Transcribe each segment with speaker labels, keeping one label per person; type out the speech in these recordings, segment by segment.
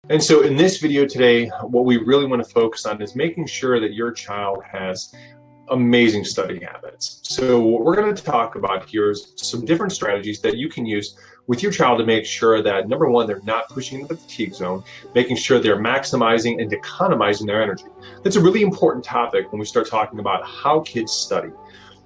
Speaker 1: And so in this video today, what we really want to focus on is making sure that your child has amazing study habits. So what we're going to talk about here is some different strategies that you can use with your child to make sure that, number one, they're not pushing into the fatigue zone, making sure they're maximizing and economizing their energy. That's a really important topic when we start talking about how kids study.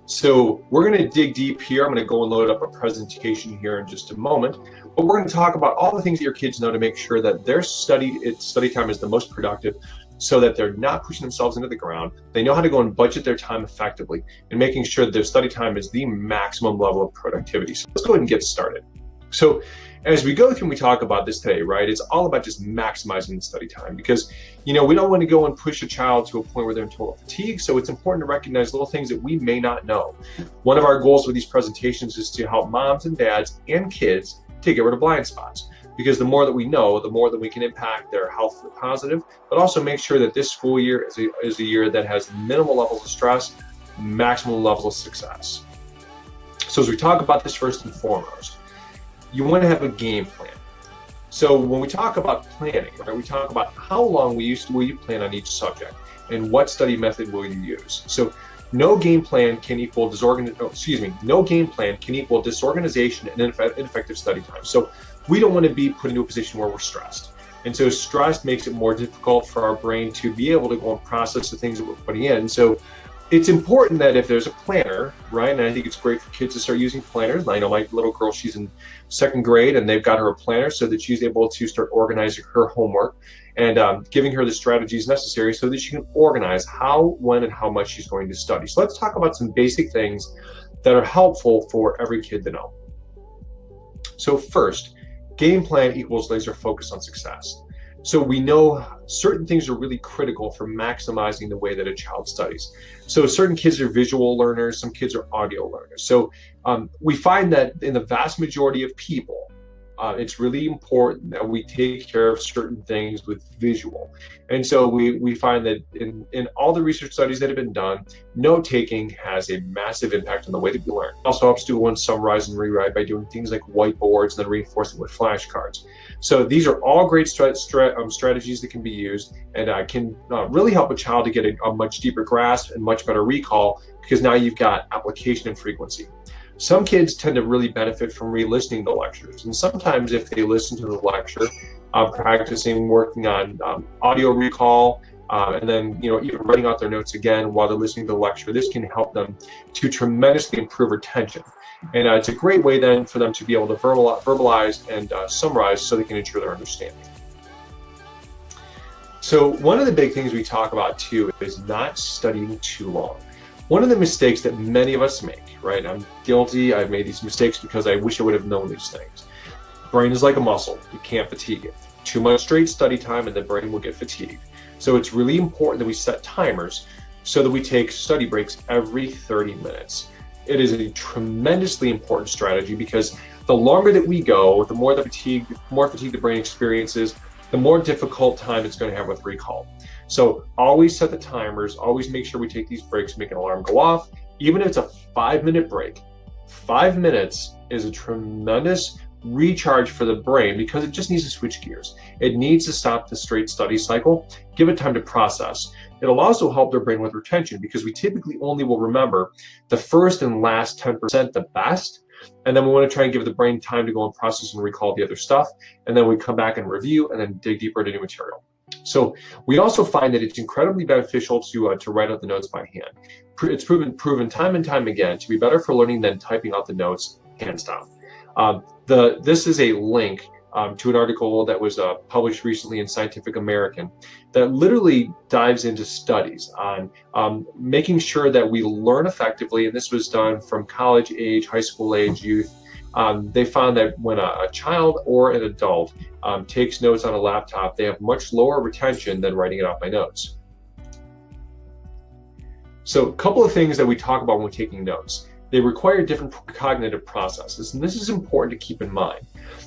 Speaker 1: So we're going to dig deep here. I'm going to go and load up a presentation here in just a moment. But we're going to talk about all the things that your kids know to make sure that their study time is the most productive, so that they're not pushing themselves into the ground. They know how to go and budget their time effectively and making sure that their study time is the maximum level of productivity. So let's go ahead and get started. So as we go through and we talk about this today, right, it's all about just maximizing the study time, because, we don't want to go and push a child to a point where they're in total fatigue. So it's important to recognize little things that we may not know. One of our goals with these presentations is to help moms and dads and kids to get rid of blind spots, because the more that we know, the more that we can impact their health for the positive, but also make sure that this school year is a year that has minimal levels of stress, maximum levels of success. So as we talk about this, first and foremost, you want to have a game plan. So when we talk about planning, right, we talk about how long will you plan on each subject and what study method will you use. So no game plan can equal disorganization and ineffective study time. So we don't want to be put into a position where we're stressed. And so stress makes it more difficult for our brain to be able to go and process the things that we're putting in. So it's important that if there's a planner, right, and I think it's great for kids to start using planners. I know my little girl, she's in second grade, and they've got her a planner so that she's able to start organizing her homework and giving her the strategies necessary so that she can organize how, when, and how much she's going to study. So let's talk about some basic things that are helpful for every kid to know. So first, game plan equals laser focus on success. So we know certain things are really critical for maximizing the way that a child studies. So certain kids are visual learners, some kids are audio learners. So we find that in the vast majority of people, it's really important that we take care of certain things with visual. And so we find that in all the research studies that have been done, note-taking has a massive impact on the way that we learn. It also helps to go and summarize and rewrite by doing things like whiteboards and then reinforcing with flashcards. So these are all great strategies that can be used and can really help a child to get a much deeper grasp and much better recall, because now you've got application and frequency. Some kids tend to really benefit from re-listening to lectures, and sometimes if they listen to the lecture, practicing working on audio recall, and then even writing out their notes again while they're listening to the lecture, this can help them to tremendously improve retention. And it's a great way then for them to be able to verbalize and summarize so they can ensure their understanding. So one of the big things we talk about too is not studying too long. One of the mistakes that many of us make, right? I'm guilty. I've made these mistakes because I wish I would have known these things. Brain is like a muscle. You can't fatigue it. Too much straight study time and the brain will get fatigued. So it's really important that we set timers so that we take study breaks every 30 minutes. It is a tremendously important strategy, because the longer that we go, the more fatigue the brain experiences, the more difficult time it's going to have with recall. So always set the timers, always make sure we take these breaks, make an alarm go off. Even if it's a 5-minute break, 5 minutes is a tremendous recharge for the brain, because it just needs to switch gears. It needs to stop the straight study cycle, give it time to process. It'll also help their brain with retention, because we typically only will remember the first and last 10% the best. And then we want to try and give the brain time to go and process and recall the other stuff. And then we come back and review and then dig deeper into new material. So we also find that it's incredibly beneficial to write out the notes by hand. It's proven time and time again to be better for learning than typing out the notes hands down. This is a link to an article that was published recently in Scientific American that literally dives into studies on making sure that we learn effectively. And this was done from college age, high school age youth. They found that when a child or an adult takes notes on a laptop, they have much lower retention than writing it out by notes. So a couple of things that we talk about when we're taking notes. They require different cognitive processes, and this is important to keep in mind.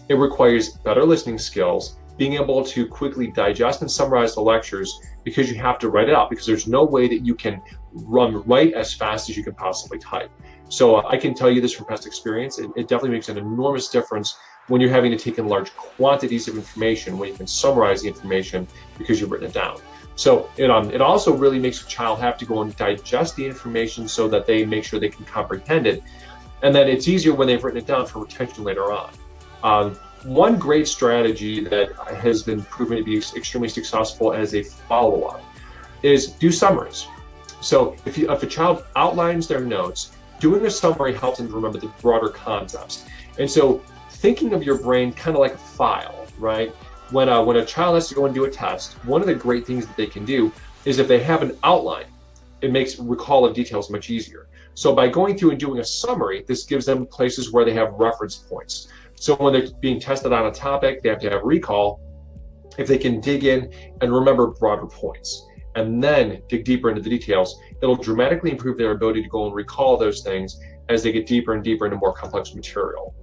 Speaker 1: It requires better listening skills, being able to quickly digest and summarize the lectures, because you have to write it out, because there's no way that you can write as fast as you can possibly type. So I can tell you this from past experience, it definitely makes an enormous difference when you're having to take in large quantities of information, when you can summarize the information because you've written it down. So it also really makes a child have to go and digest the information so that they make sure they can comprehend it. And then it's easier when they've written it down for retention later on. One great strategy that has been proven to be extremely successful as a follow-up is do summaries. So if a child outlines their notes, doing a summary helps them to remember the broader concepts. And so thinking of your brain kind of like a file, right? When a child has to go and do a test, one of the great things that they can do is if they have an outline, it makes recall of details much easier. So by going through and doing a summary, this gives them places where they have reference points. So when they're being tested on a topic, they have to have recall. If they can dig in and remember broader points and then dig deeper into the details, it'll dramatically improve their ability to go and recall those things as they get deeper and deeper into more complex material.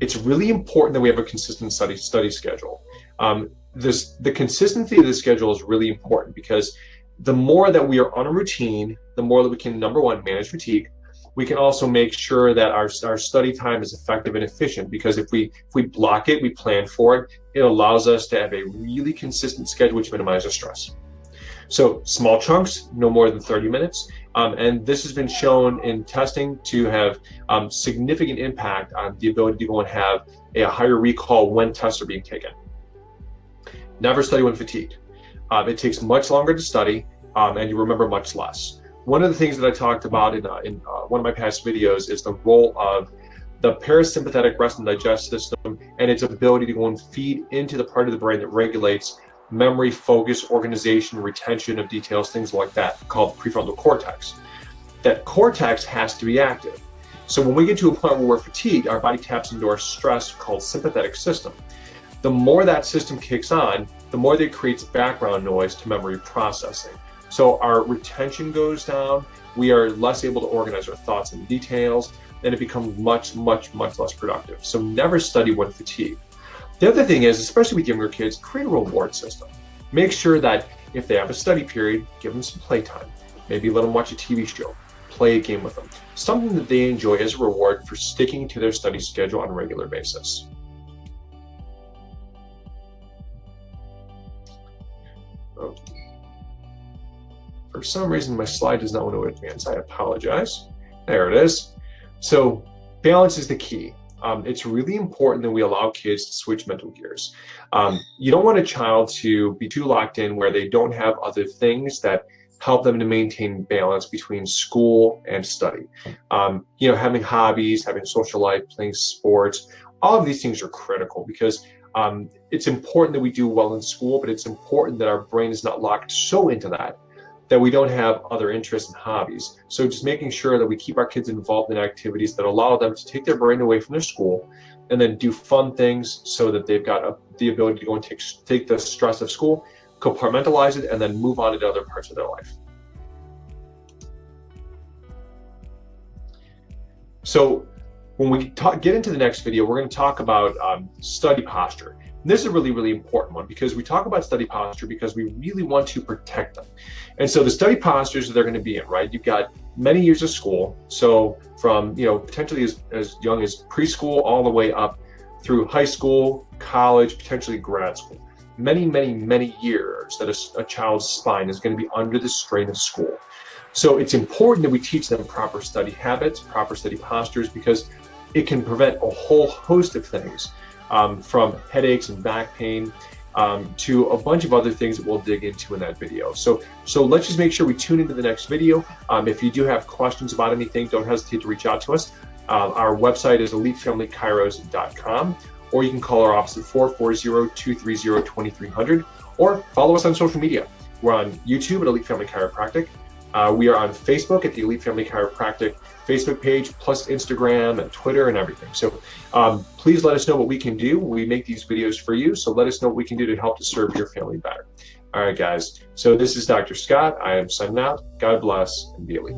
Speaker 1: It's really important that we have a consistent study schedule. The consistency of the schedule is really important because the more that we are on a routine, the more that we can, number one, manage fatigue. We can also make sure that our study time is effective and efficient, because if we block it, we plan for it, it allows us to have a really consistent schedule which minimizes stress. So small chunks, no more than 30 minutes. And this has been shown in testing to have significant impact on the ability to go and have a higher recall when tests are being taken. Never study when fatigued. It takes much longer to study, and you remember much less. One of the things that I talked about in one of my past videos is the role of the parasympathetic rest and digest system and its ability to go and feed into the part of the brain that regulates memory, focus, organization, retention of details, things like that, called prefrontal cortex. That cortex has to be active. So when we get to a point where we're fatigued, our body taps into our stress called sympathetic system. The more that system kicks on, the more that it creates background noise to memory processing. So our retention goes down, we are less able to organize our thoughts and details, and it becomes much, much, much less productive. So never study when fatigued. The other thing is, especially with younger kids, create a reward system. Make sure that if they have a study period, give them some playtime. Maybe let them watch a TV show, play a game with them. Something that they enjoy as a reward for sticking to their study schedule on a regular basis. For some reason, my slide does not want to advance. I apologize. There it is. So balance is the key. It's really important that we allow kids to switch mental gears. You don't want a child to be too locked in where they don't have other things that help them to maintain balance between school and study. Having hobbies, having social life, playing sports, all of these things are critical because it's important that we do well in school, but it's important that our brain is not locked so into that we don't have other interests and hobbies. So just making sure that we keep our kids involved in activities that allow them to take their brain away from their school and then do fun things so that they've got the ability to go and take the stress of school, compartmentalize it, and then move on to other parts of their life. So when we get into the next video, we're going to talk about study posture. And this is a really, really important one because we talk about study posture because we really want to protect them. And so the study postures that they're going to be in, right? You've got many years of school. So from, potentially as young as preschool all the way up through high school, college, potentially grad school. Many, many, many years that a child's spine is going to be under the strain of school. So it's important that we teach them proper study habits, proper study postures, because it can prevent a whole host of things, from headaches and back pain to a bunch of other things that we'll dig into in that video. So let's just make sure we tune into the next video. If you do have questions about anything, don't hesitate to reach out to us. Our website is elitefamilychiros.com, or you can call our office at 440-230-2300, or follow us on social media. We're on YouTube at Elite Family Chiropractic. We are on Facebook at the Elite Family Chiropractic Facebook page, plus Instagram and Twitter and everything. So please let us know what we can do. We make these videos for you, so let us know what we can do to help to serve your family better. All right, guys. So this is Dr. Scott. I am signing out. God bless and be elite.